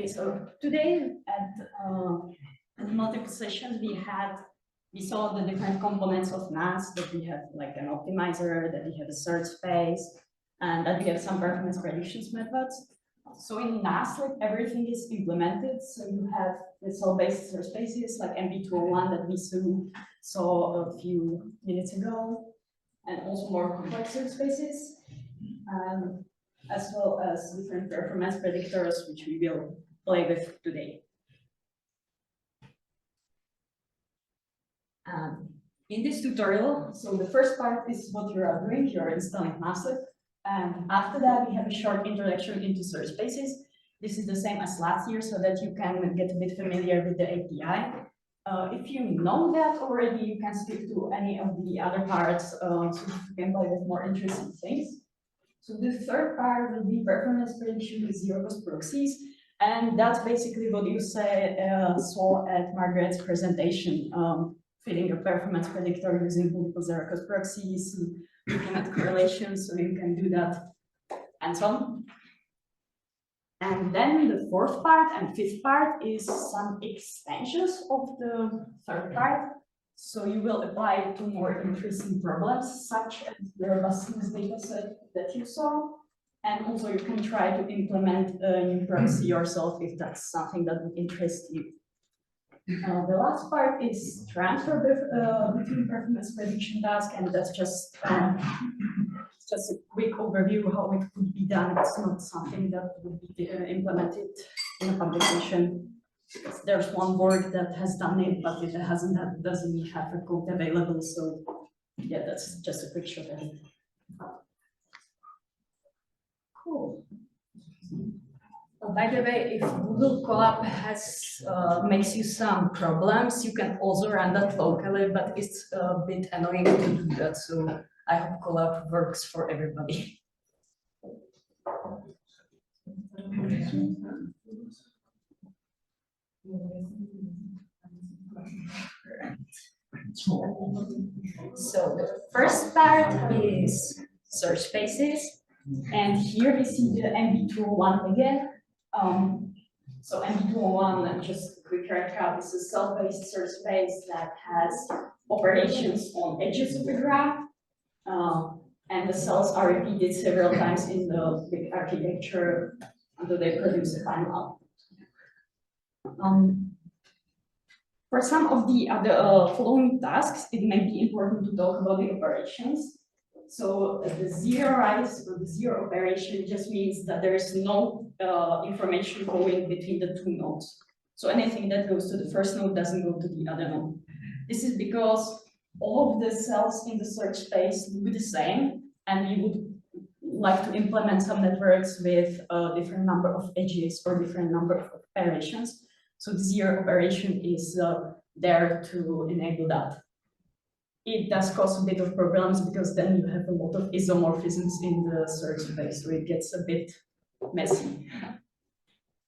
Okay, so today at multiple sessions we saw the different components of NAS, that we have like an optimizer, that we have a search space, and that we have some performance predictions methods. So in NASlib, everything is implemented. So you have the cell-based search spaces like MB201 that we saw a few minutes ago, and also more complex search spaces, as well as different performance predictors, which we will play with today. In this tutorial, so the first part is what you are doing. You are installing NASlib. And after that, we have a short introduction into search spaces. This is the same as last year, so that you can get a bit familiar with the API. If you know that already, you can skip to any of the other parts, so you can play with more interesting things. So the third part will be performance prediction with zero-cost proxies. And that's basically what you saw at Margaret's presentation, fitting a performance predictor using multiple zero-cost proxies, looking at correlations, so you can do that, and so on. And then the fourth part and fifth part is some extensions of the third part. So you will apply it to more interesting problems, such as the robustness dataset that you saw. And also you can try to implement a new proxy yourself if that's something that would interest you. The last part is transfer between performance prediction task, and that's just a quick overview how it could be done. It's not something that would be implemented in a publication. There's one board that has done it, but it doesn't have a code available. So yeah, that's just a quick shot at it. Cool. By the way, if Google Colab makes you some problems, you can also run that locally, but it's a bit annoying to do that. So I hope Colab works for everybody. So the first part is search spaces, and here we see the MB201 again. So MB201, just a quick recap, is a cell-based search space that has operations on edges of the graph, and the cells are repeated several times in the big architecture until they produce a final output. For some of the other following tasks, it may be important to talk about the operations. So the zeroize or the zero operation just means that there is no information going between the two nodes. So anything that goes to the first node doesn't go to the other node. This is because all of the cells in the search space look the same, and we would like to implement some networks with a different number of edges or different number of operations. So the zero operation is there to enable that. It does cause a bit of problems because then you have a lot of isomorphisms in the search space, so it gets a bit messy.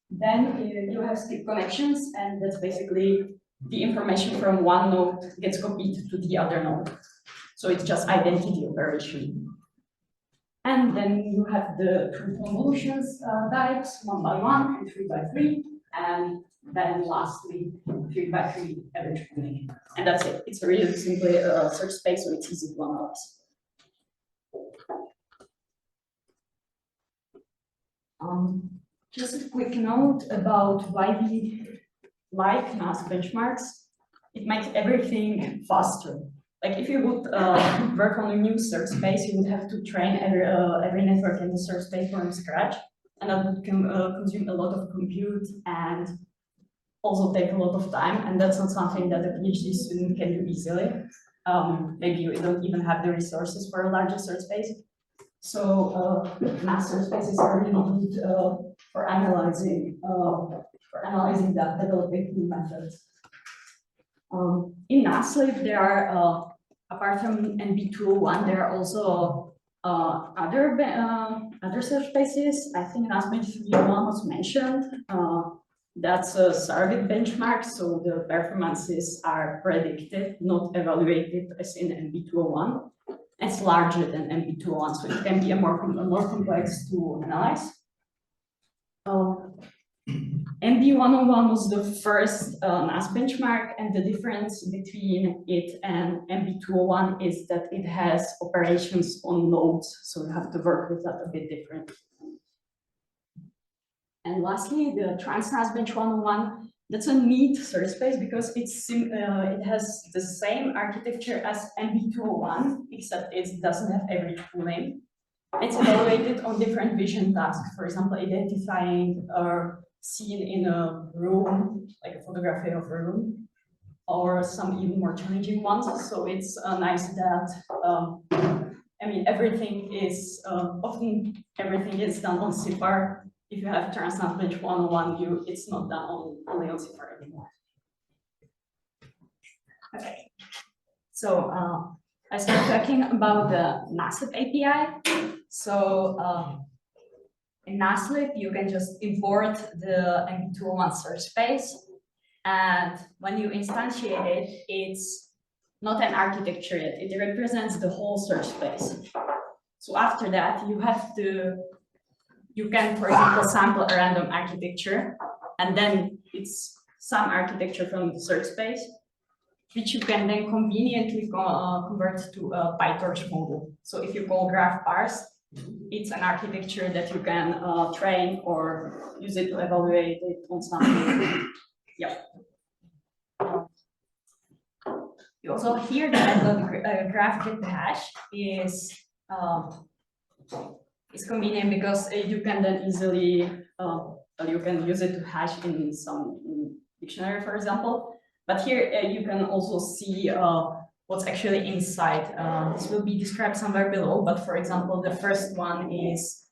Then you have skip connections, and that's basically the information from one node gets copied to the other node. So it's just identity operation. And then you have the true convolutions types, 1 by 1 and 3 by 3, and then lastly 3 by 3 average pooling. And that's it. It's a really simply a search space, so it's easy to analyze. Just a quick note about why we like NAS benchmarks. It makes everything faster. Like if you would work on a new search space, you would have to train every network in the search space from scratch, and that would consume a lot of compute and also take a lot of time, and that's not something that a PhD student can do easily. Maybe you don't even have the resources for a larger search space. So NAS search spaces are really good for analyzing that, developing new methods. In NASlib, there are, apart from NB201, there are also other search spaces. I think NASbench301 was mentioned. That's a surrogate benchmark, so the performances are predicted, not evaluated as in NB201. It's larger than NB201, so it can be more complex to analyze. MB101 was the first NAS benchmark, and the difference between it and MB201 is that it has operations on nodes, so you have to work with that a bit different. And lastly, the TransNAS Bench 101, that's a neat search space because it has the same architecture as MB201, except it doesn't have every tooling. It's evaluated on different vision tasks, for example, identifying a scene in a room, like a photography of a room, or some even more challenging ones. So it's nice that, I mean, everything is, often everything is done on CIFAR. If you have TransNAS Bench 101, it's not done only on CIFAR anymore. Okay, so I start talking about the NASlib API. So in NASlib, you can just import the MB201 search space. And when you instantiate it, it's not an architecture yet. It represents the whole search space. So after that, you can, for example, sample a random architecture, and then it's some architecture from the search space, which you can then conveniently convert to a PyTorch model. So if you call graph parse, it's an architecture that you can train or use it to evaluate it on something. Yeah. You also hear that the graph get hash is convenient because you can then easily you can use it to hash in some dictionary, for example. But here you can also see what's actually inside. This will be described somewhere below, but for example, the first one is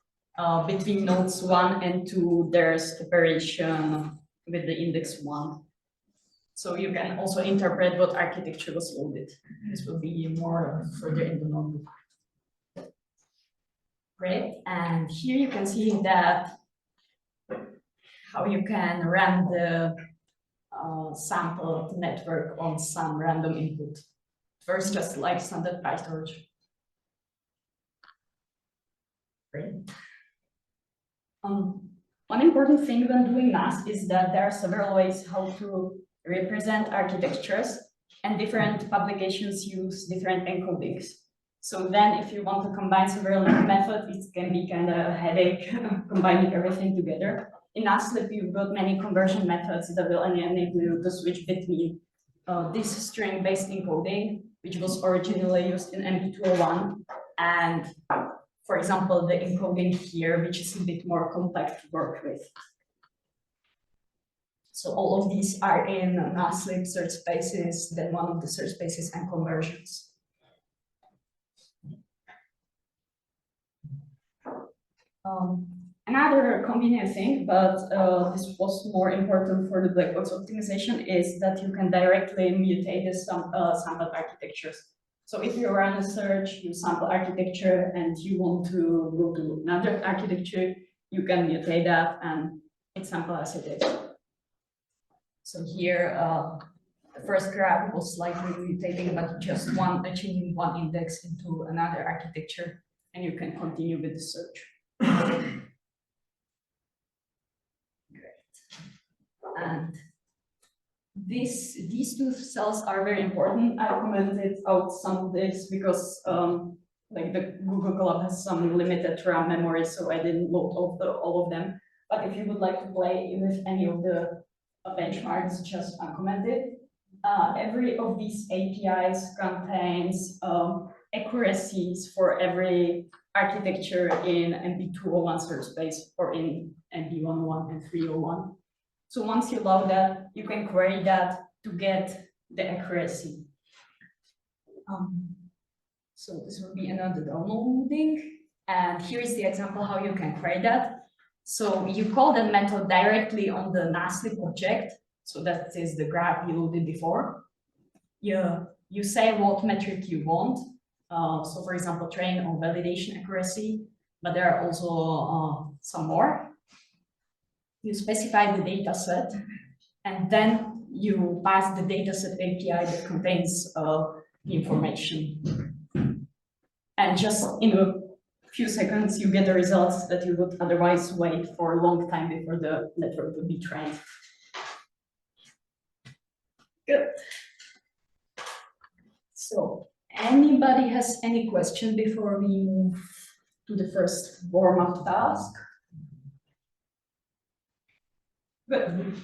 between nodes 1 and 2, there's operation with the index 1. So you can also interpret what architecture was loaded. This will be more further in the notebook. Great, and here you can see that how you can run the sample network on some random input. First, just like standard PyTorch. Great. One important thing when doing NAS is that there are several ways how to represent architectures, and different publications use different encodings. So then if you want to combine several methods, it can be kind of a headache combining everything together. In NASlib, you've got many conversion methods that will enable you to switch between this string-based encoding, which was originally used in MB201, and, for example, the encoding here, which is a bit more compact to work with. So all of these are in NASlib search spaces, then one of the search spaces and conversions. Another convenient thing, but this was more important for the black box optimization, is that you can directly mutate the sample architectures. So if you run a search, you sample architecture, and you want to go to another architecture, you can mutate that, and it's sample as it is. So here, the first graph was slightly mutating, but just changing one index into another architecture, and you can continue with the search. Great. And these two cells are very important. I commented out some of this because like the Google Colab has some limited RAM memory, so I didn't load all of them. But if you would like to play with any of the benchmarks, just uncomment it. Every of these APIs contains accuracies for every architecture in MB201 search space or in MB101 and 301. So once you load that, you can query that to get the accuracy. So this will be another downloading. And here is the example how you can query that. So you call the method directly on the NASlib object. So that is the graph you loaded before. You say what metric you want. So for example, train or validation accuracy, but there are also some more. You specify the data set, and then you pass the dataset API that contains the information. And just in a few seconds, you get the results that you would otherwise wait for a long time before the network would be trained. Good. So, anybody has any question before we move to the first warm-up task? Good.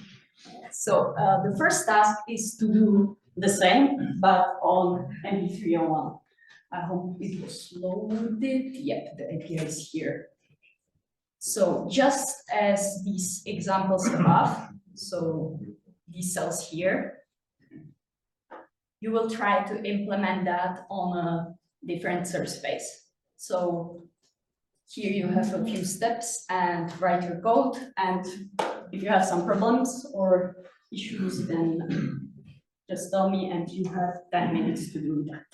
So, the first task is to do the same, but on MB301. I hope it was loaded. Yep, the API is here. So just as these examples above, so these cells here, you will try to implement that on a different search space. So here you have a few steps and write your code. And if you have some problems or issues, then just tell me and you have 10 minutes to do that.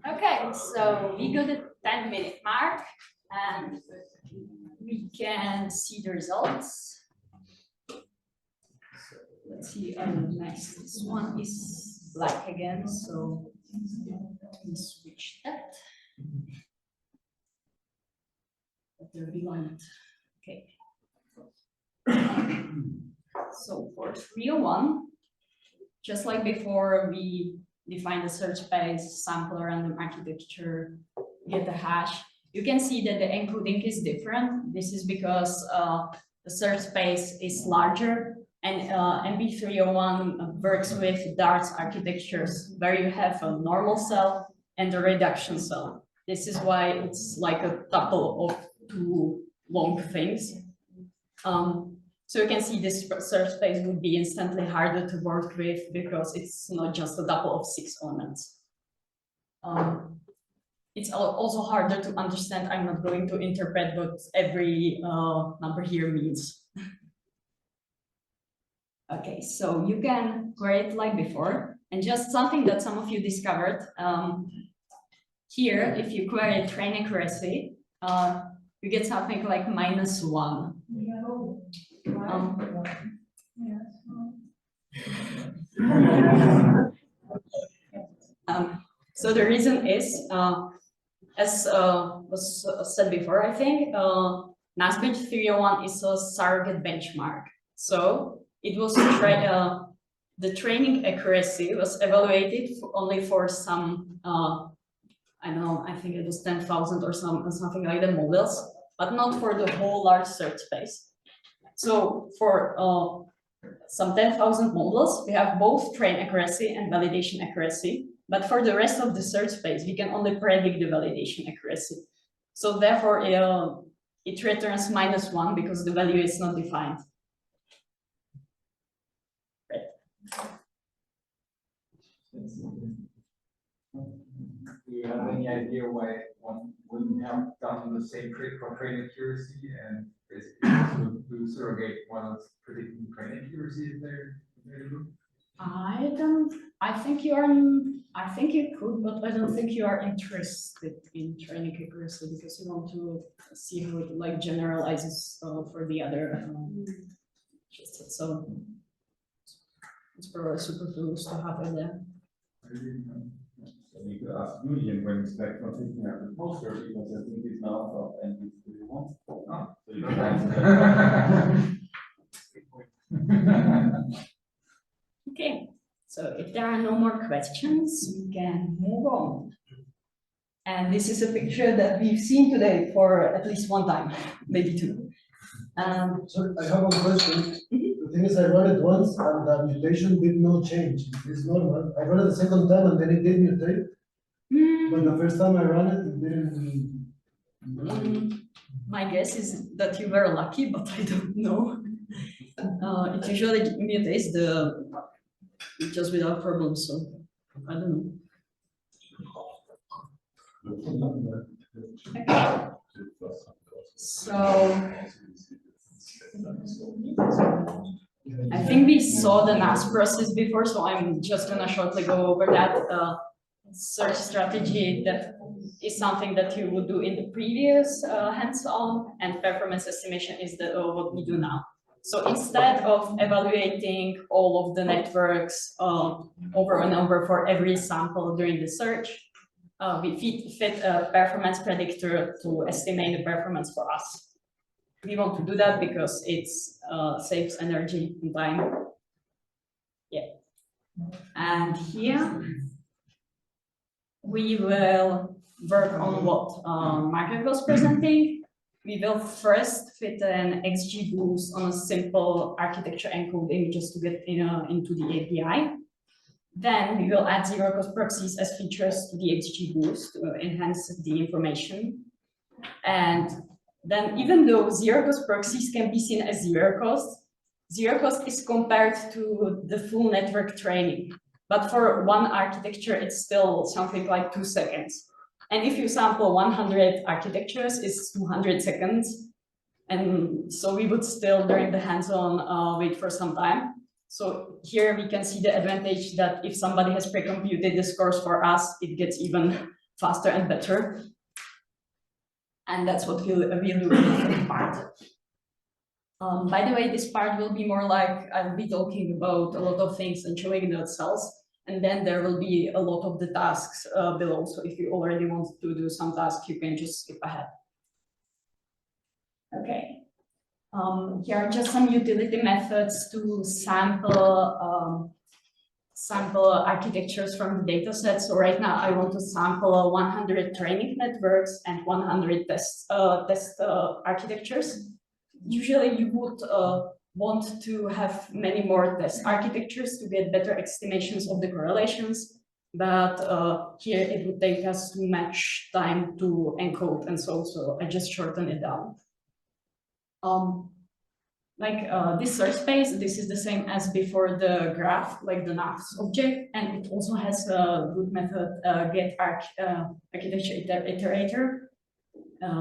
Okay, so we got the 10-minute mark and we can see the results. So let's see, next, this one is black again, so we switch that. Okay. So for 301, just like before, we define the search space, sample random architecture, get the hash. You can see that the encoding is different. This is because the search space is larger, and MB301 works with darts architectures where you have a normal cell and a reduction cell. This is why it's like a tuple of two long things. So you can see this search space would be instantly harder to work with because it's not just a tuple of 6 elements. It's also harder to understand. I'm not going to interpret what every number here means. Okay, so you can create like before, and just something that some of you discovered. Here, if you query train accuracy, you get something like -1. So the reason is, as was said before, I think, NASlib 301 is a surrogate benchmark. So it was the training accuracy was evaluated only for some, I don't know, I think it was 10,000 or something like the models, but not for the whole large search space. So for some 10,000 models, we have both train accuracy and validation accuracy. But for the rest of the search space, we can only predict the validation accuracy. So therefore, it returns -1 because the value is not defined. Right. Do you have any idea why one wouldn't have done the same trick for train accuracy and basically do surrogate while it's predicting train accuracy if they're available? I think you could, but I don't think you are interested in training accuracy because you want to see how it like generalizes for the other. So it's probably superfluous to have it there. So you could ask Julian when he's back from picking up the poster because I think he's now of NB301. Oh, so you can Okay, so if there are no more questions, we can move on. And this is a picture that we've seen today for at least one time, maybe two. So I have one question. The thing is, I run it once and the mutation did not change. It's normal. I run it the second time and then it did mutate. But the first time I ran it, it didn't. My guess is that you were lucky, but I don't know. It usually mutates just without problems, so I don't know. Okay. So I think we saw the NAS process before, so I'm just gonna shortly go over that. Search strategy that is something that you would do in the previous hands-on, and performance estimation is what we do now. So instead of evaluating all of the networks over and over for every sample during the search, we fit a performance predictor to estimate the performance for us. We want to do that because it saves energy and time. Yeah. And here we will work on what Margaret was presenting. We will first fit an XGBoost on a simple architecture encoding just to get into the API. Then we will add zero-cost proxies as features to the XGBoost to enhance the information. And then even though zero-cost proxies can be seen as zero-cost is compared to the full network training. But for one architecture, it's still something like 2 seconds. And if you sample 100 architectures, it's 200 seconds. And so we would still, during the hands-on, wait for some time. So here we can see the advantage that if somebody has pre-computed the scores for us, it gets even faster and better. And that's what we'll do in the part. By the way, this part will be more like I'll be talking about a lot of things and showing the cells. And then there will be a lot of the tasks below. So if you already want to do some tasks, you can just skip ahead. Okay. Here are just some utility methods to sample architectures from the data set. So right now I want to sample 100 training networks and 100 test architectures. Usually you would want to have many more test architectures to get better estimations of the correlations. But here it would take us too much time to encode, and so I just shorten it down. This search space, this is the same as before the graph, like the NASlib object, and it also has a good method, get architecture iterator,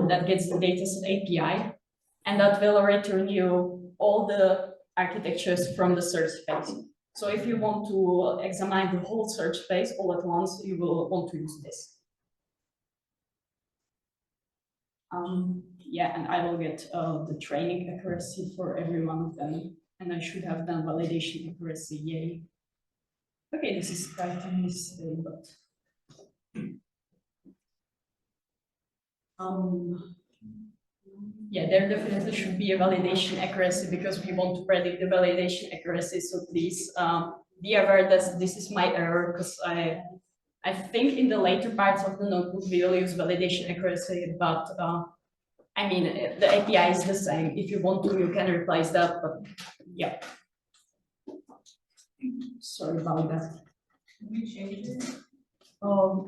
that gets the dataset API, and that will return you all the architectures from the search space. So if you want to examine the whole search space all at once, you will want to use this. Yeah, and I will get the training accuracy for every one of them, and I should have done validation accuracy, yay. Okay, this is quite a mistake, but yeah, there definitely should be a validation accuracy because we want to predict the validation accuracy. So please be aware that this is my error, because I think in the later parts of the notebook we will use validation accuracy, but I mean, the API is the same. If you want to, you can replace that, but yeah. Sorry about that. Can we change it?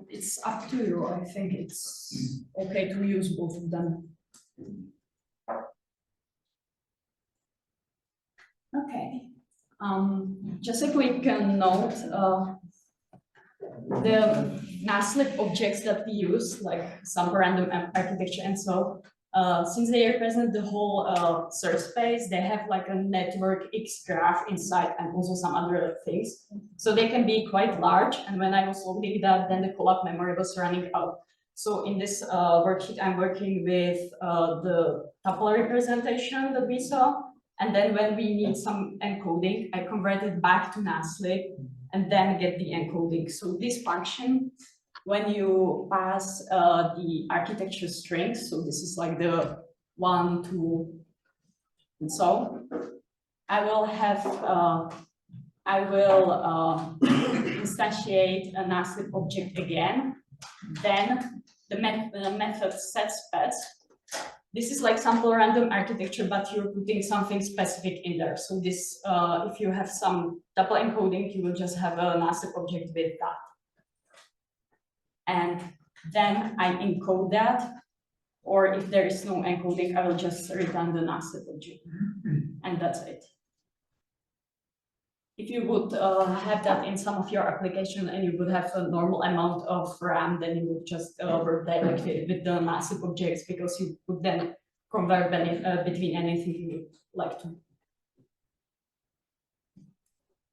It's up to you. I think it's okay to use both of them. Okay. Just a quick note. The NASlib objects that we use, like some random architecture and so, since they represent the whole search space, they have like a network X graph inside and also some other things. So they can be quite large. And when I was loading that, then the collab memory was running out. So in this worksheet, I'm working with the tuple representation that we saw. And then when we need some encoding, I convert it back to NASlib and then get the encoding. So this function, when you pass the architecture strings, so this is like the 1, 2, and so, I will instantiate a NASlib object again. Then the method setSpec. This is like sample random architecture, but you're putting something specific in there. So this, if you have some tuple encoding, you will just have a NASlib object with that. And then I encode that, or if there is no encoding, I will just return the NASlib object, and that's it. If you would have that in some of your application and you would have a normal amount of RAM, then you would just work directly with the NASlib objects, because you would then convert between anything you would like to.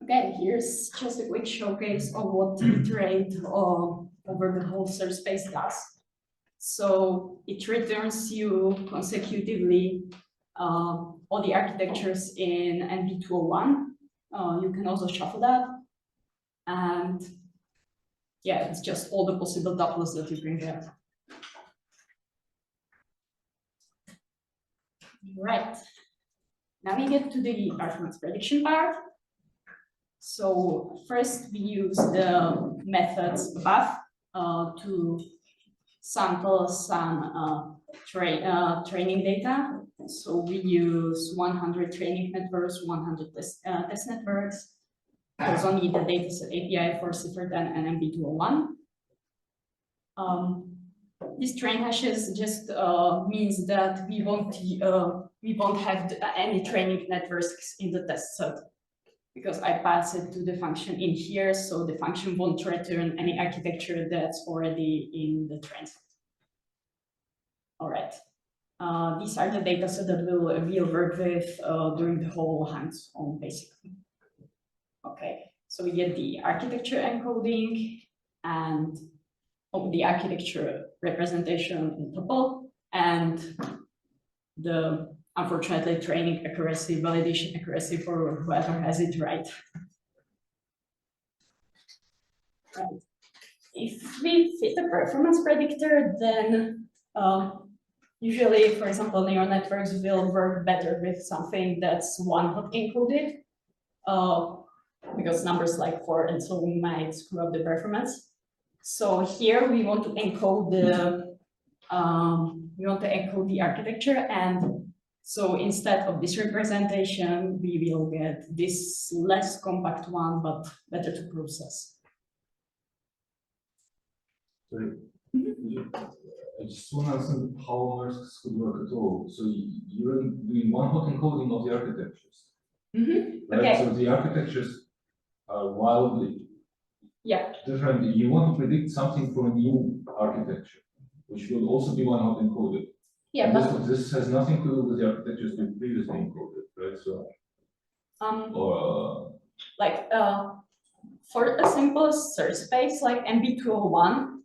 Okay, here's just a quick showcase of what iterate over the whole search space does. So it returns you consecutively all the architectures in NB201. You can also shuffle that. And yeah, it's just all the possible tuples that you can get. Right. Now we get to the performance prediction part. So first we use the methods above to sample some training data. So we use 100 training networks, 100 test networks. There's only the dataset API for Cipher 10 and MB201. These train hashes just means that we won't have any training networks in the test set, because I pass it to the function in here, so the function won't return any architecture that's already in the train set. All right. These are the data sets that we'll work with during the whole hands-on, basically. Okay, so we get the architecture encoding and the architecture representation in tuple, and the, unfortunately, training accuracy, validation accuracy for whoever has it right. Right. If we fit a performance predictor, then usually, for example, neural networks will work better with something that's one-hot encoded, because numbers like 4 and so on might screw up the performance. So here we want to encode the architecture, and so instead of this representation, we will get this less compact one, but better to process. Sorry. I just want to understand how masks could work at all. So you're doing one-hot encoding of the architectures. Right? Okay. So the architectures are wildly different. You want to predict something from a new architecture, which will also be one-hot encoded. Yeah, but this has nothing to do with the architectures we previously encoded, right? So, for a simple search space like MB201,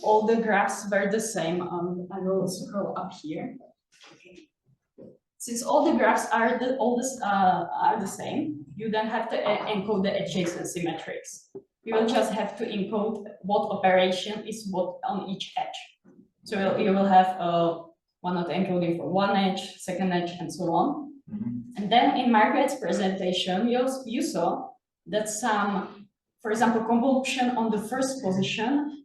all the graphs were the same. I will scroll up here. Since all the graphs are the same, you then have to encode the adjacency metrics. You will just have to encode what operation is what on each edge. So you will have one-hot encoding for one edge, second edge, and so on. And then in Margaret's presentation, you saw that some, for example, convolution on the first position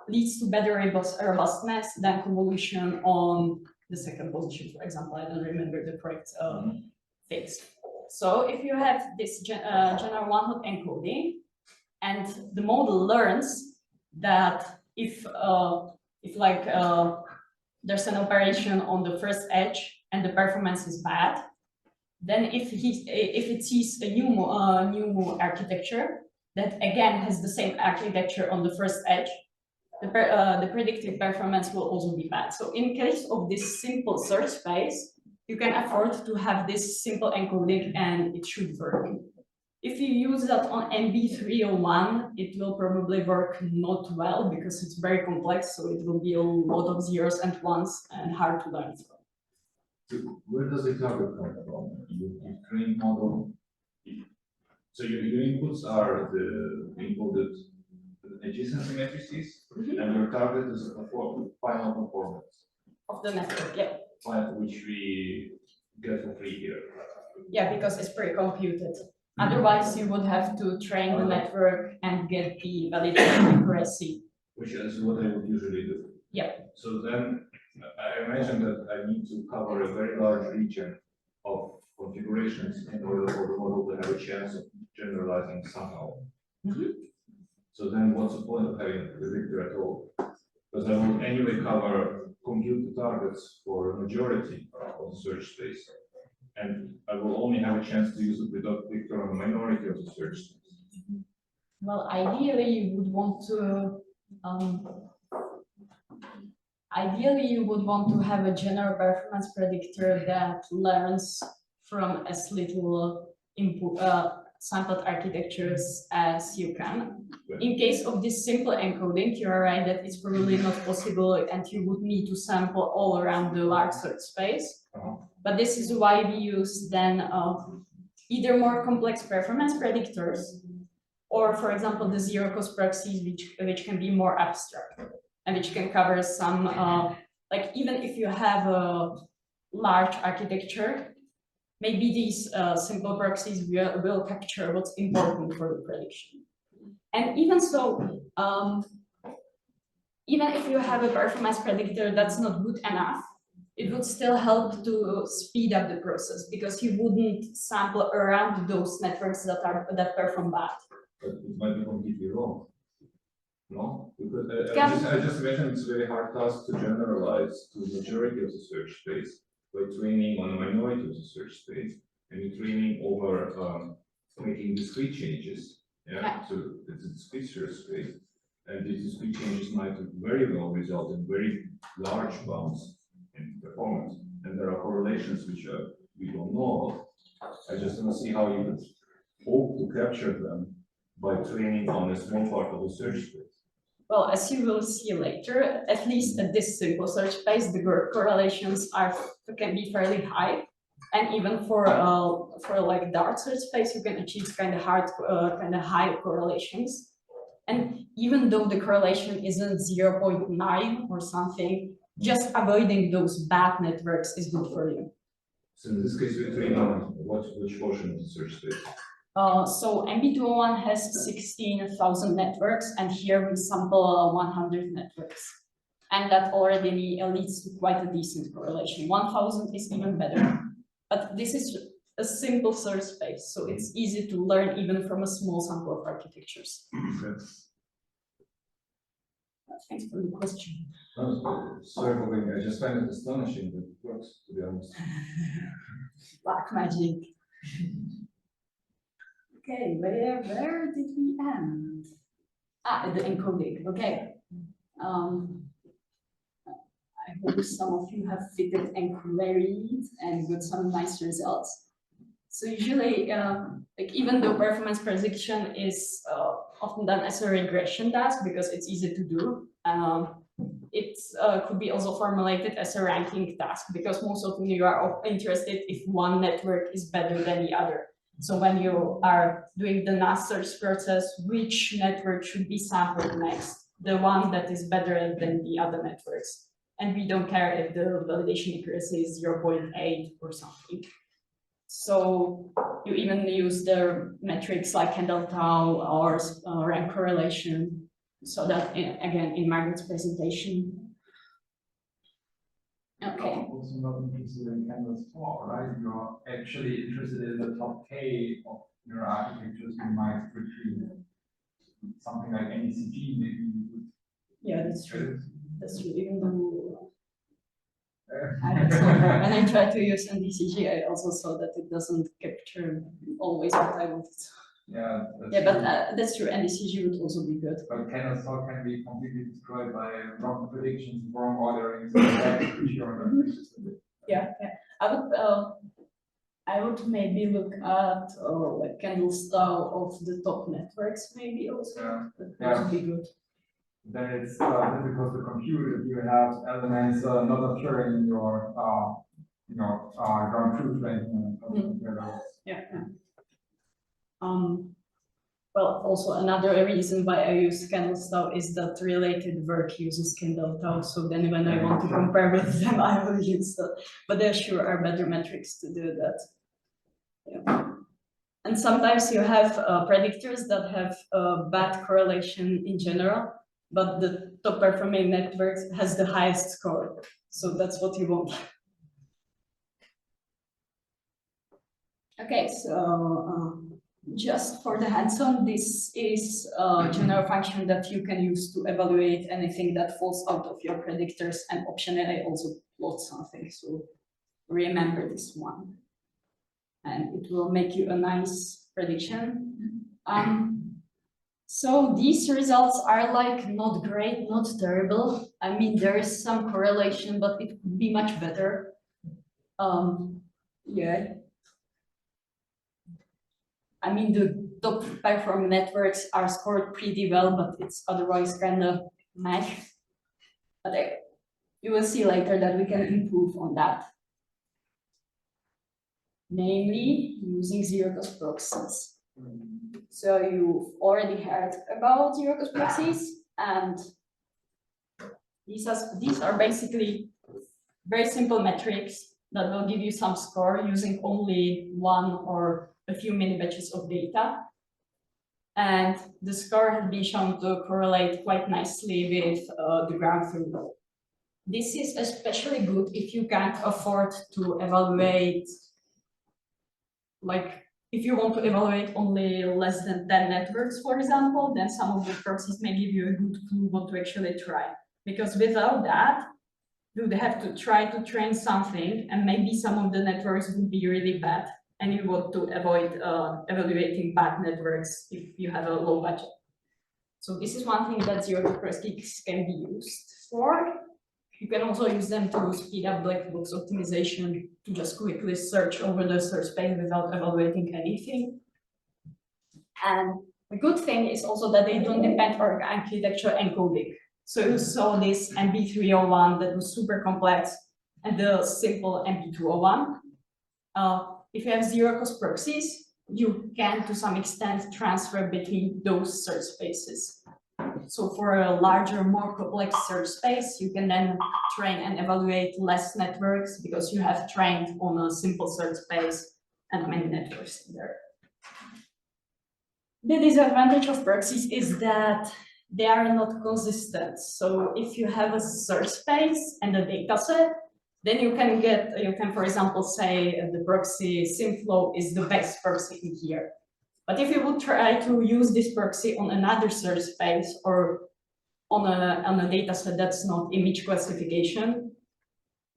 leads to better robustness than convolution on the second position, for example. I don't remember the correct things. So if you have this general one-hot encoding, and the model learns that if there's an operation on the first edge and the performance is bad, then if it sees a new architecture that again has the same architecture on the first edge, the predicted performance will also be bad. So in case of this simple search space, you can afford to have this simple encoding and it should work. If you use that on MB301, it will probably work not well because it's very complex, so it will be a lot of zeros and ones and hard to learn from. So where does the target come from? You train model. So your inputs are the encoded adjacency matrices, and your target is the final performance of the network, which we get for free here. Yeah, because it's pre-computed. Otherwise, you would have to train the network and get the validation accuracy. Which is what I would usually do. Yeah. So then I imagine that I need to cover a very large region of configurations in order for the model to have a chance of generalizing somehow. So then what's the point of having a predictor at all? Because I will anyway cover compute the targets for a majority of the search space. And I will only have a chance to use the predictor on a minority of the search space. Well, ideally you would want to have a general performance predictor that learns from as little input sampled architectures as you can. In case of this simple encoding, you are right that it's probably not possible and you would need to sample all around the large search space. But this is why we use then either more complex performance predictors or for example, the zero cost proxies, which can be more abstract and which can cover some, like even if you have a large architecture, maybe these simple proxies will capture what's important for the prediction. And even so, even if you have a performance predictor that's not good enough, it would still help to speed up the process because you wouldn't sample around those networks that perform bad. But it might be completely wrong. No, because Can- I just mentioned it's a very hard task to generalize to the majority of the search space by training on a minority of the search space and you're training over making discrete changes. Yeah, so it's a discrete search space, and these discrete changes might very well result in very large bounds in performance, and there are correlations which we don't know of. I just don't see how you would hope to capture them by training on a small part of the search space. Well, as you will see later, at least at this simple search space, the correlations can be fairly high, and even for like dark search space, you can achieve kind of high correlations. And even though the correlation isn't 0.9 or something, just avoiding those bad networks is good for you. So in this case, we're training on which portion of the search space? So MB201 has 16,000 networks, and here we sample 100 networks. And that already leads to quite a decent correlation. 1,000 is even better. But this is a simple search space, so it's easy to learn even from a small sample of architectures. Thanks for the question. Sorry for being, I just find it astonishing that it works, to be honest. Black magic. Okay, where did we end? Ah, the encoding. Okay. I hope some of you have fitted and queried and got some nice results. So usually, like even though performance prediction is often done as a regression task because it's easy to do, it could be also formulated as a ranking task because most often you are interested if one network is better than the other. So when you are doing the NAS search process, which network should be sampled next? The one that is better than the other networks. And we don't care if the validation accuracy is 0.8 or something. So you even use the metrics like candle tau or rank correlation. So that, again, in Margaret's presentation. Okay. Also not interested in canvas tau, right? You're actually interested in the top K of your architectures you might retrieve. Something like NACG, maybe you would. Yeah, that's true. That's true. Even though when I try to use NDCG, I also saw that it doesn't capture always what I wanted. Yeah, But that's true. NDCG would also be good. But canvas tau can be completely destroyed by wrong predictions, wrong ordering, so that which you're not interested in. Yeah. I would maybe look at like candle style of the top networks, maybe also. Yeah. That would be good. Then it's difficult to compute if you have elements not occurring in your ground truth ranking. Yeah. Well, also another reason why I use candle style is that related work uses candle tau. So then when I want to compare with them, I will use that. But there sure are better metrics to do that. Yeah. And sometimes you have predictors that have bad correlation in general, but the top performing network has the highest score. So that's what you want. Okay, so just for the hands-on, this is a general function that you can use to evaluate anything that falls out of your predictors, and optionally also plot something. So remember this one. And it will make you a nice prediction. So these results are like not great, not terrible. I mean, there is some correlation, but it could be much better. Yeah. I mean, the top performing networks are scored pretty well, but it's otherwise kind of meh. But you will see later that we can improve on that. Namely, using zero cost proxies. So you've already heard about zero-cost proxies, and these are basically very simple metrics that will give you some score using only one or a few mini batches of data. And the score has been shown to correlate quite nicely with the ground truth. This is especially good if you can't afford to evaluate, like if you want to evaluate only less than 10 networks, for example, then some of the proxies may give you a good clue what to actually try. Because without that, you would have to try to train something, and maybe some of the networks would be really bad, and you want to avoid evaluating bad networks if you have a low budget. So this is one thing that zero-cost proxies can be used for. You can also use them to speed up black box optimization, to just quickly search over the search space without evaluating anything. And the good thing is also that they don't depend on architecture encoding. So you saw this MB301 that was super complex and the simple MB201. If you have zero-cost proxies, you can, to some extent, transfer between those search spaces. So for a larger, more complex search space, you can then train and evaluate less networks because you have trained on a simple search space and many networks there. The disadvantage of proxies is that they are not consistent. So if you have a search space and a data set, then you can, for example, say the proxy SimFlow is the best proxy in here. But if you would try to use this proxy on another search space or on a data set that's not image classification,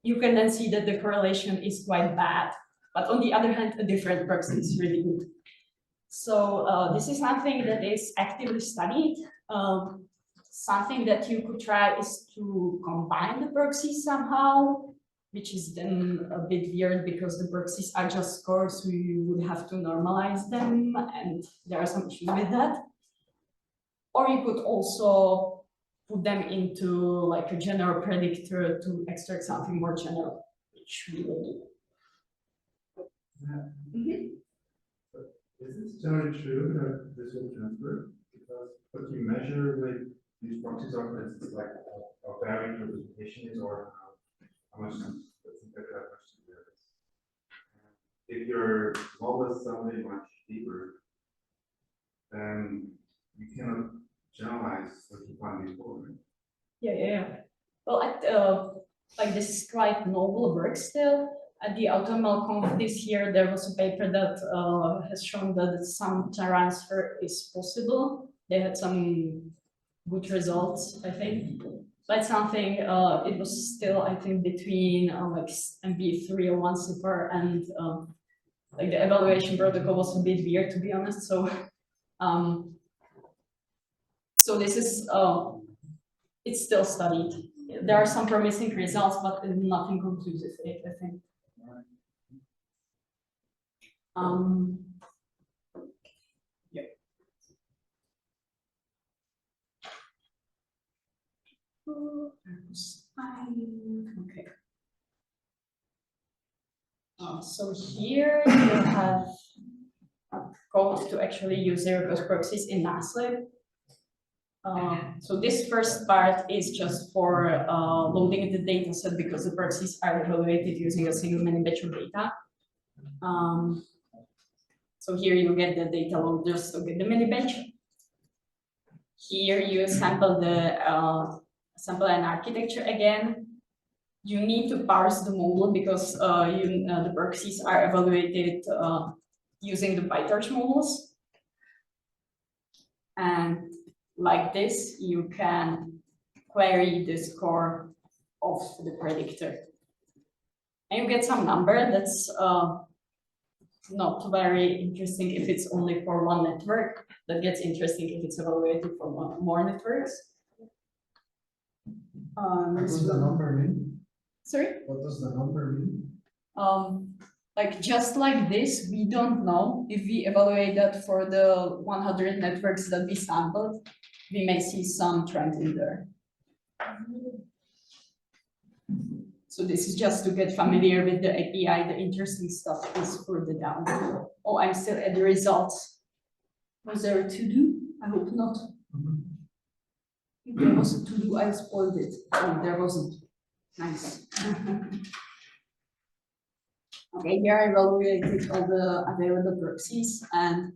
you can then see that the correlation is quite bad. But on the other hand, a different proxy is really good. So this is something that is actively studied. Something that you could try is to combine the proxies somehow, which is then a bit weird because the proxies are just scores, so you would have to normalize them, and there are some issues with that. Or you could also put them into like a general predictor to extract something more general, which we will do. Is it generally true that this will transfer? Because what you measure with these proxies are, it's like how varied your representation is, or how much if your model is something much deeper, then you cannot generalize what you find before. Yeah. Well, like this is quite novel work still. At the AutoML Conf this year, there was a paper that has shown that some transfer is possible. They had some good results, I think. But something, it was still, I think, between like MB301 super and like the evaluation protocol was a bit weird, to be honest. So, so this is, it's still studied. There are some promising results, but nothing conclusive, I think. Yeah. Okay. So here you have code to actually use zero-cost proxies in NASlib. So this first part is just for loading the data set because the proxies are evaluated using a single mini batch of data. So here you get the data load just to get the mini batch. Here you sample an architecture again. You need to parse the model because the proxies are evaluated using the PyTorch models. And like this, you can query the score of the predictor. And you get some number that's not very interesting if it's only for one network. That gets interesting if it's evaluated for more networks. What does the number mean? Sorry? What does the number mean? Like just like this, we don't know if we evaluate that for the 100 networks that we sampled, we may see some trend in there. So this is just to get familiar with the API. The interesting stuff is further down. Oh, I'm still at the results. Was there a to-do? I hope not. If there was a to-do, I spoiled it. Oh, there wasn't. Nice. Okay, here I evaluated all the available proxies, and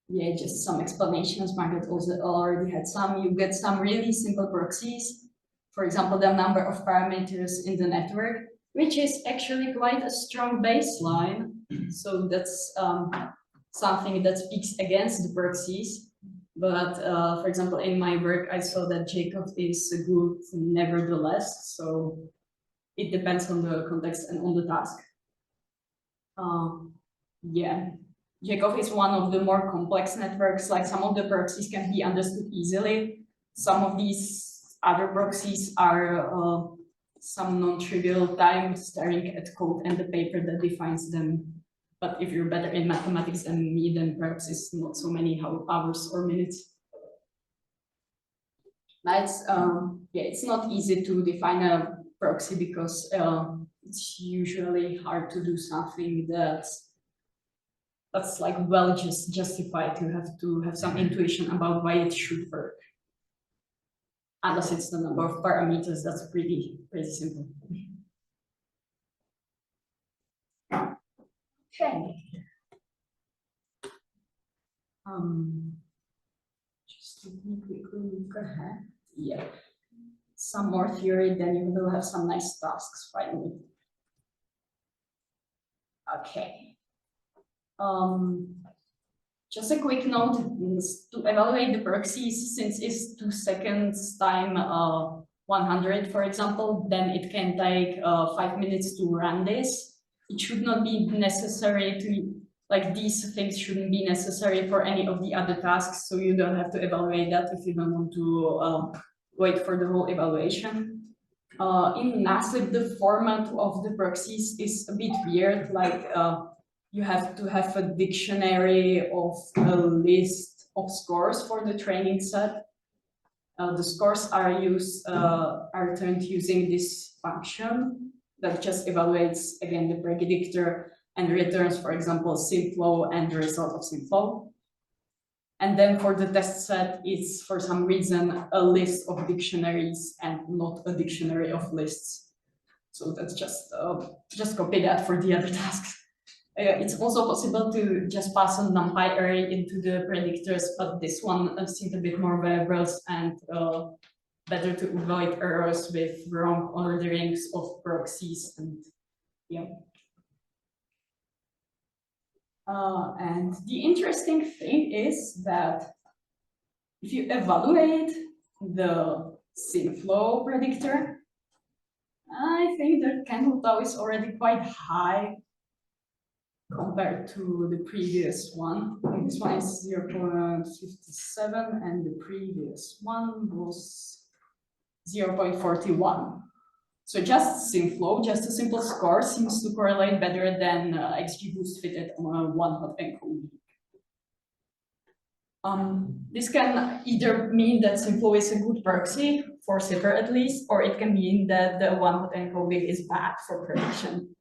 yeah, just some explanations. Margaret also already had some. You get some really simple proxies. For example, the number of parameters in the network, which is actually quite a strong baseline. So that's something that speaks against the proxies. But for example, in my work, I saw that Jacob is good nevertheless. So it depends on the context and on the task. Yeah, Jacob is one of the more complex networks. Like some of the proxies can be understood easily. Some of these other proxies are some non-trivial time staring at code and the paper that defines them. But if you're better in mathematics than me, then perhaps it's not so many hours or minutes. That's yeah, it's not easy to define a proxy because it's usually hard to do something that's like well just justified. You have to have some intuition about why it should work. Unless it's the number of parameters, that's pretty simple. Okay. Just let me quickly look ahead. Yeah. Some more theory, then you will have some nice tasks finally. Okay. Just a quick note to evaluate the proxies, since it's 2 seconds time 100, for example, then it can take 5 minutes to run this. It should not be necessary to, like these things shouldn't be necessary for any of the other tasks, so you don't have to evaluate that if you don't want to wait for the whole evaluation. In NASlib, the format of the proxies is a bit weird, like you have to have a dictionary of a list of scores for the training set. The scores are turned using this function that just evaluates again the predictor and returns, for example, SimFlow and the result of SimFlow. And then for the test set, it's for some reason a list of dictionaries and not a dictionary of lists. So that's just copy that for the other tasks. It's also possible to just pass a NumPy array into the predictors, but this one seems a bit more verbose and better to avoid errors with wrong orderings of proxies and yeah. And the interesting thing is that if you evaluate the SimFlow predictor, I think the candle tau is already quite high compared to the previous one. I think this one is 0.57 and the previous one was 0.41. So just SimFlow, just a simple score, seems to correlate better than XGBoost fitted on a one-hot encoding. This can either mean that SimFlow is a good proxy for Cipher at least, or it can mean that the one-hot encoding is bad for prediction.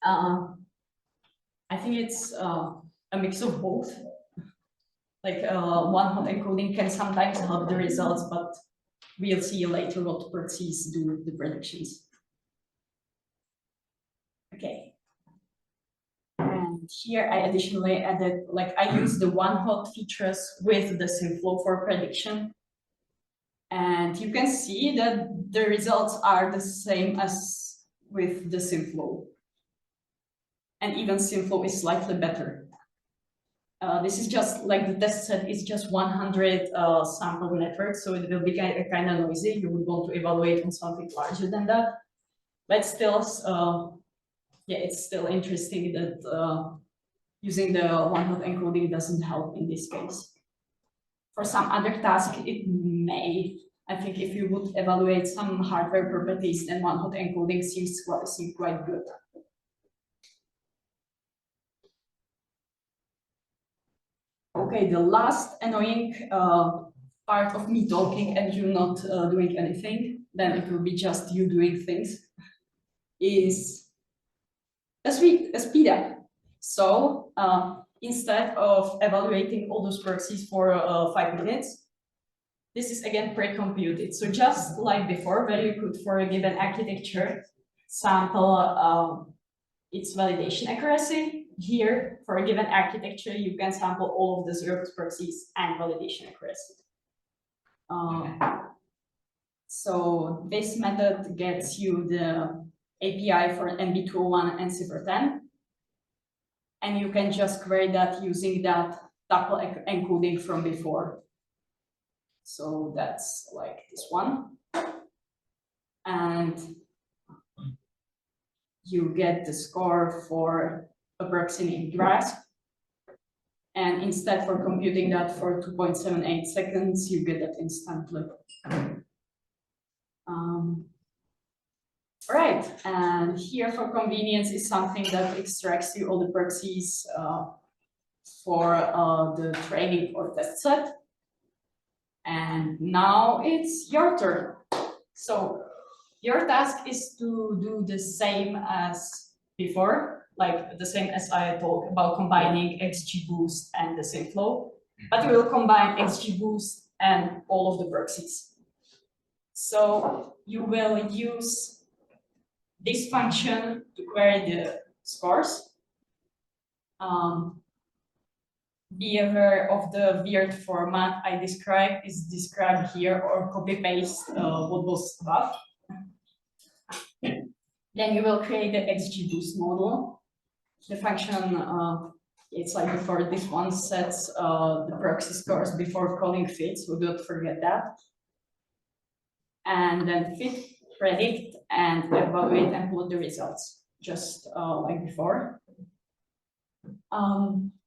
I think it's a mix of both. Like one-hot encoding can sometimes help the results, but we'll see later what proxies do the predictions. Okay. And here I additionally added, like I use the one-hot features with the SimFlow for prediction. And you can see that the results are the same as with the SimFlow. And even SimFlow is slightly better. This is just like the test set is just 100 sample network, so it will be kind of noisy. You would want to evaluate on something larger than that. But still, yeah, it's still interesting that using the one-hot encoding doesn't help in this case. For some other task, it may. I think if you would evaluate some hardware properties, then one-hot encoding seems quite good. Okay, the last annoying part of me talking and you not doing anything, then it will be just you doing things, is a speed up. So instead of evaluating all those proxies for 5 minutes, this is again pre-computed. So just like before, where you could, for a given architecture, sample its validation accuracy, here, for a given architecture, you can sample all of the zeroth proxies and validation accuracy. So this method gets you the API for NB201 and CIFR10. And you can just query that using that tuple encoding from before. So that's like this one. And you get the score for approximate grasp. And instead for computing that for 2.78 seconds, you get that instantly. Right, and here for convenience is something that extracts you all the proxies for the training or test set. And now it's your turn. So your task is to do the same as before, like the same as I talked about combining XGBoost and the same flow, but you will combine XGBoost and all of the proxies. So you will use this function to query the scores. Be aware of the weird format I described is described here, or copy paste what was above. Then you will create the XGBoost model. The function, it's like before, this one sets the proxy scores before calling fit, so don't forget that. And then fit, predict, and evaluate and plot the results, just like before.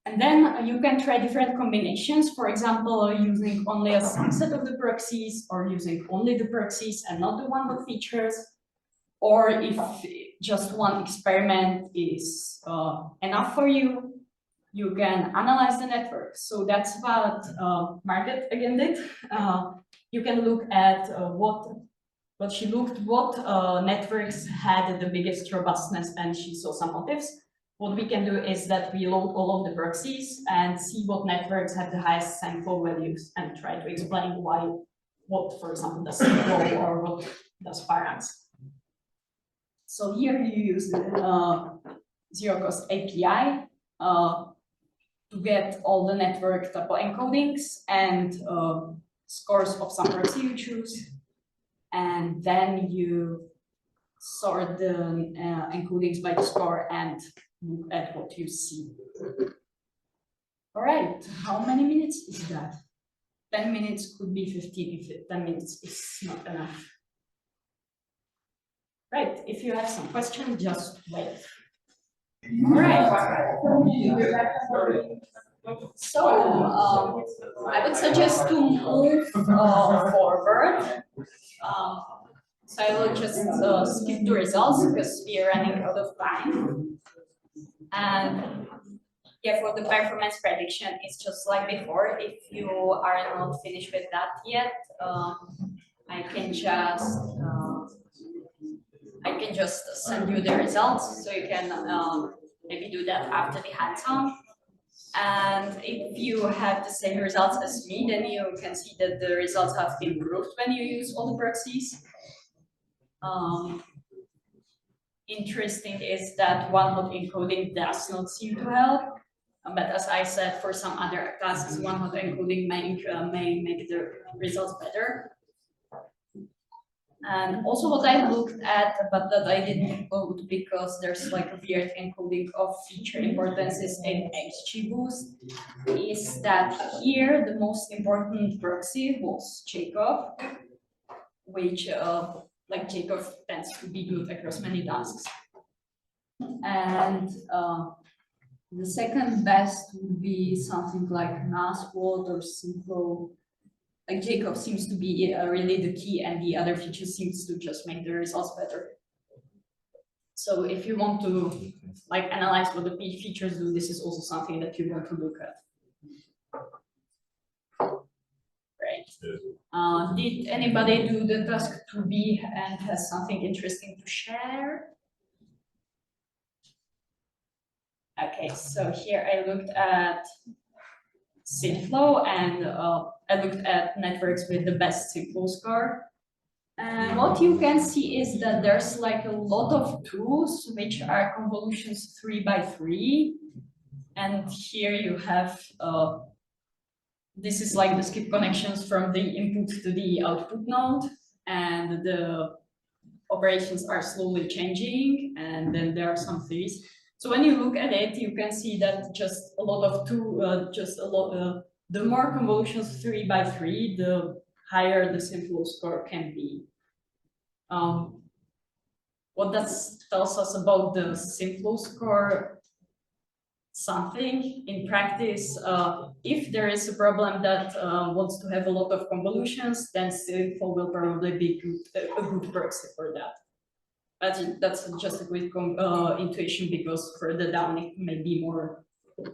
And then you can try different combinations, for example, using only a subset of the proxies, or using only the proxies and not the one with features. Or if just one experiment is enough for you, you can analyze the network. So that's what Margaret again did. You can look at what networks had the biggest robustness, and she saw some motifs. What we can do is that we load all of the proxies and see what networks have the highest sample values and try to explain why, what, for example, does flow or what does params. So here you use the zero-cost API to get all the network tuple encodings and scores of some proxy you choose. And then you sort the encodings by the score and look at what you see. All right, how many minutes is that? 10 minutes could be 15 if 10 minutes is not enough. Right, if you have some questions, just wait. All right. So I would suggest to move forward. So I will just skip the results because we are running out of time. And yeah, for the performance prediction, it's just like before. If you are not finished with that yet, I can just send you the results, so you can maybe do that after the hands-on. And if you have the same results as me, then you can see that the results have improved when you use all the proxies. Interesting is that one-hot encoding does not seem to help, but as I said, for some other tasks, one-hot encoding may make the results better. And also what I looked at, but that I didn't include because there's like a weird encoding of feature importances in XGBoost, is that here the most important proxy was Jacob, which like Jacob tends to be good across many tasks. And the second best would be something like NASlib or Synflow. Like Jacob seems to be really the key, and the other features seems to just make the results better. So if you want to like analyze what the features do, this is also something that you want to look at. Great. Did anybody do the task 2B and has something interesting to share? Okay, so here I looked at SynFlow and I looked at networks with the best SynFlow score. And what you can see is that there's like a lot of tools which are convolutions 3x3. And here you have, this is like the skip connections from the input to the output node. And the operations are slowly changing. And then there are some theories. So when you look at it, you can see that just a lot of the more convolutions 3x3, the higher the SynFlow score can be. What that tells us about the SynFlow score? Something in practice, if there is a problem that wants to have a lot of convolutions, then SynFlow will probably be a good proxy for that. But that's just a quick intuition, because further down it may be more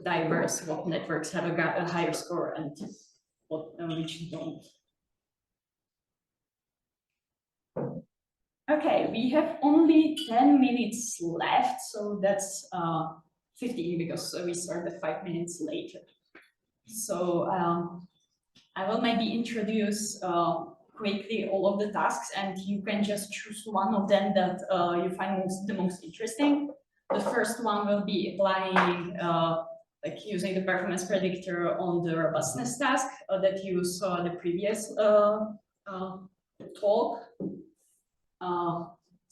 diverse what networks have a higher score and what which don't. Okay, we have only 10 minutes left, so that's 15 because we started 5 minutes later. So I will maybe introduce quickly all of the tasks, and you can just choose one of them that you find the most interesting. The first one will be applying, like using the performance predictor on the robustness task that you saw in the previous talk.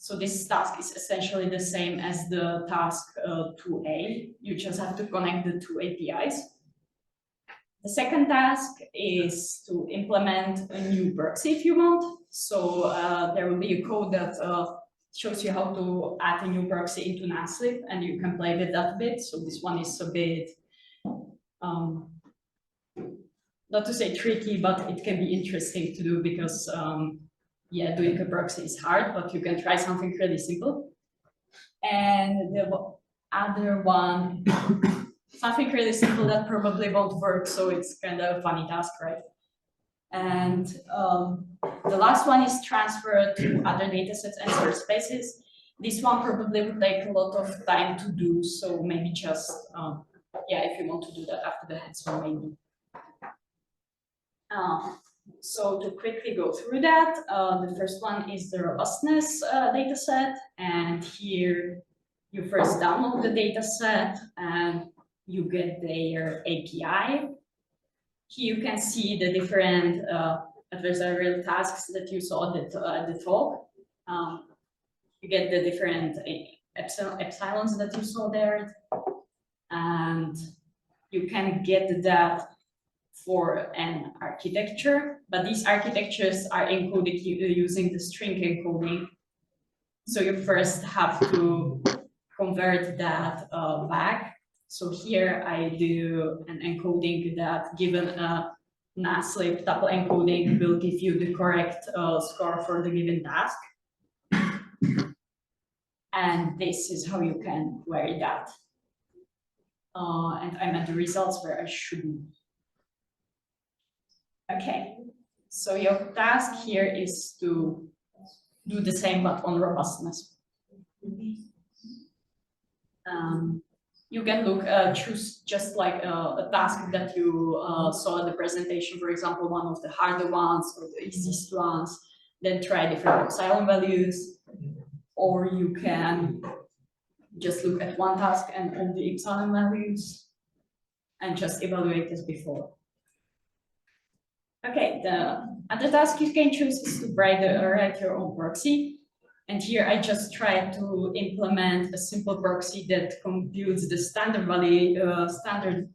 So this task is essentially the same as the task 2A. You just have to connect the two APIs. The second task is to implement a new proxy if you want. So there will be a code that shows you how to add a new proxy into NASlib, and you can play with that a bit. So this one is a bit, not to say tricky, but it can be interesting to do because yeah, doing a proxy is hard, but you can try something really simple. And the other one, something really simple that probably won't work, so it's kind of a funny task, right? And the last one is transfer to other datasets and source spaces. This one probably would take a lot of time to do, so maybe just, yeah, if you want to do that after the hands-on, maybe. So to quickly go through that, the first one is the robustness dataset, and here you first download the dataset and you get their API. Here you can see the different adversarial tasks that you saw at the talk. You get the different epsilons that you saw there, and you can get that for an architecture, but these architectures are encoded using the string encoding. So you first have to convert that back. So here I do an encoding that, given a NASlib tuple encoding, will give you the correct score for the given task. And this is how you can query that. And I'm at the results where I shouldn't. Okay, so your task here is to do the same but on robustness. You can choose just like a task that you saw in the presentation, for example, one of the harder ones or the easiest ones, then try different epsilon values, or you can just look at one task and all the epsilon values and just evaluate as before. Okay, the other task you can choose is to write your own proxy. And here I just try to implement a simple proxy that computes the standard value, standard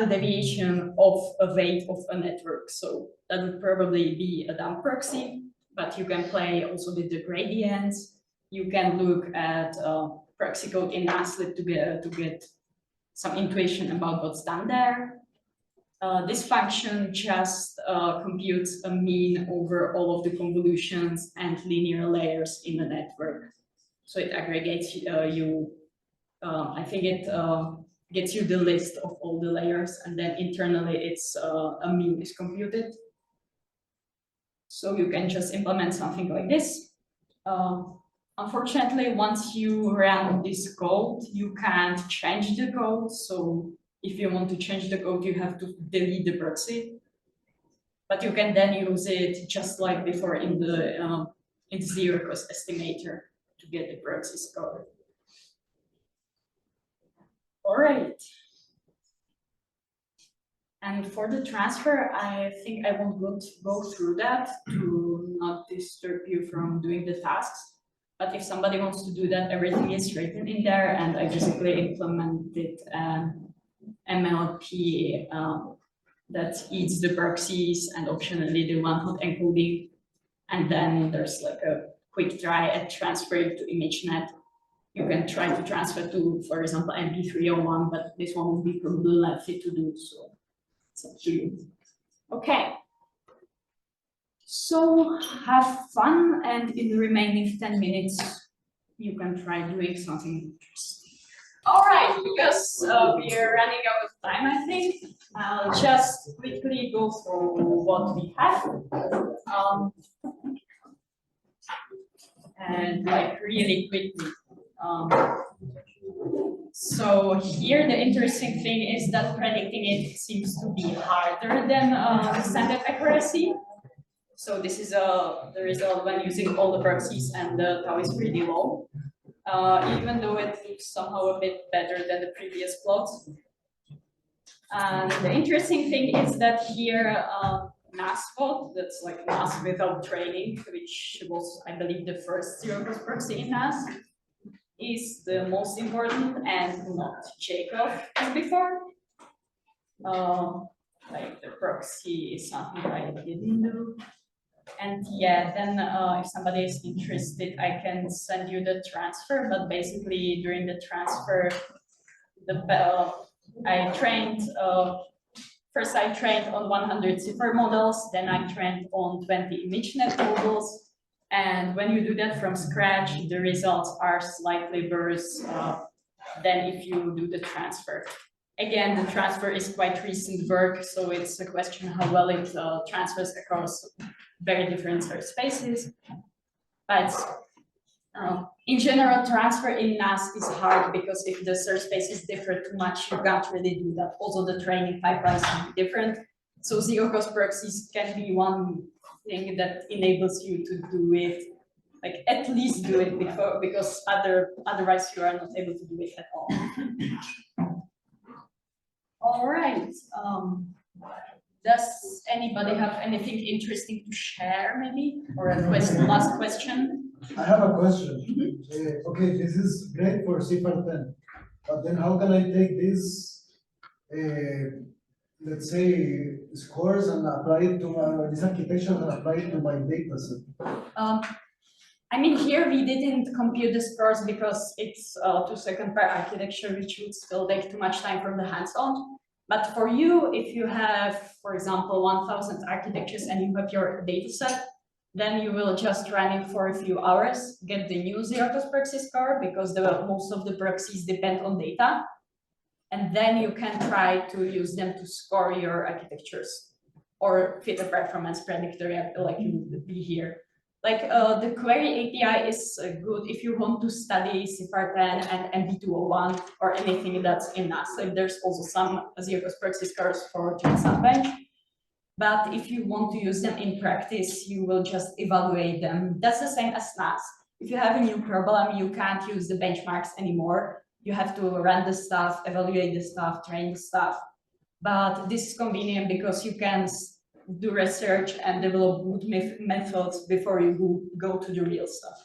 deviation of a weight of a network. So that would probably be a dumb proxy, but you can play also with the gradients. You can look at proxy code in NASlib to get some intuition about what's done there. This function just computes a mean over all of the convolutions and linear layers in the network. So it aggregates I think it gets you the list of all the layers, and then internally it's a mean is computed. So you can just implement something like this. unfortunately, once you run this code, you can't change the code. So if you want to change the code, you have to delete the proxy. But you can then use it just like before in the zero cost estimator to get the proxy score. All right. And for the transfer, I think I won't go through that to not disturb you from doing the tasks. But if somebody wants to do that, everything is written in there, and I basically implemented an MLP that eats the proxies and optionally the one-hot encoding. And then there's like a quick try at transferring to ImageNet. You can try to transfer to, for example, MP301, but this one will be probably lengthy to do, so it's up to you. Okay. So have fun, and in the remaining 10 minutes, you can try doing something interesting. All right, because we are running out of time, I think. I'll just quickly go through what we have. And like really quickly. So here the interesting thing is that predicting it seems to be harder than standard accuracy. So this is the result when using all the proxies, and the tau is pretty low. Even though it looks somehow a bit better than the previous plots. And the interesting thing is that here, NASlib, that's like NAS without training, which was, I believe, the first zero-cost proxy in NAS, is the most important and not Jacob as before. Like the proxy is something I didn't do. And yeah, then if somebody is interested, I can send you the transfer, but basically during the transfer, I trained, first I trained on 100 cipher models, then I trained on 20 ImageNet models. And when you do that from scratch, the results are slightly worse than if you do the transfer. Again, the transfer is quite recent work, so it's a question how well it transfers across very different search spaces. But in general, transfer in NAS is hard because if the search space is different too much, you can't really do that. Also, the training pipelines can be different. So zero-cost proxies can be one thing that enables you to do it, like at least do it before, because otherwise you are not able to do it at all. All right. Does anybody have anything interesting to share, maybe, or a last question? I have a question. Okay, this is great for C510, but then how can I take this, let's say, scores and apply it to this architecture and apply it to my data set? I mean, here we didn't compute the scores because it's 2-second per architecture, which would still take too much time from the hands-on. But for you, if you have, for example, 1,000 architectures and you have your data set, then you will just run it for a few hours, get the new zero-cost proxy score, because most of the proxies depend on data. And then you can try to use them to score your architectures or fit a performance predictor like you would be here. Like the query API is good if you want to study CIFAR10 and MB201 or anything that's in NASlib. There's also some zero-cost proxy scores for JSON bench. But if you want to use them in practice, you will just evaluate them. That's the same as NAS. If you have a new problem, you can't use the benchmarks anymore. You have to run the stuff, evaluate the stuff, train the stuff. But this is convenient because you can do research and develop good methods before you go to the real stuff.